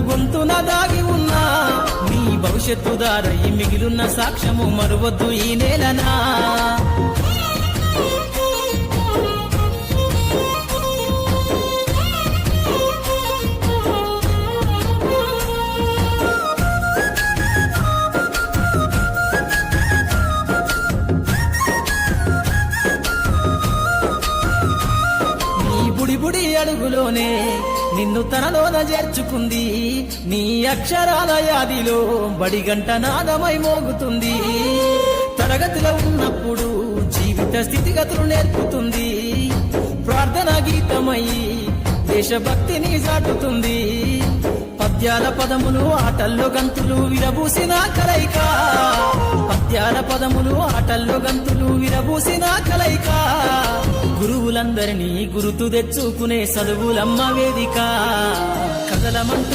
గొంతున దాగి ఉన్నా నీ భవిష్యత్తు దారై మిగిలిన సాక్ష్యము మరువద్దు ఈ నేలనా. బుడి అడుగులోనే నిన్ను తనలోన చేర్చుకుంది, నీ అక్షరాల యాదిలో బడిగంట నాదమై మోగుతుంది. తరగతిలో ఉన్నప్పుడు జీవిత స్థితిగతులు నేర్పుతుంది, ప్రార్థన గీతమై దేశభక్తిని చాటుతుంది. పద్యాల పదములు ఆటల్లో గంతులు విరబూసిన కలయిక, పద్యాల పదములు ఆటల్లో గంతులు విరబూసిన కలయిక. గురువులందరినీ గురుతు తెచ్చుకునే చదువులమ్మ వేదిక. కదలమంటున్న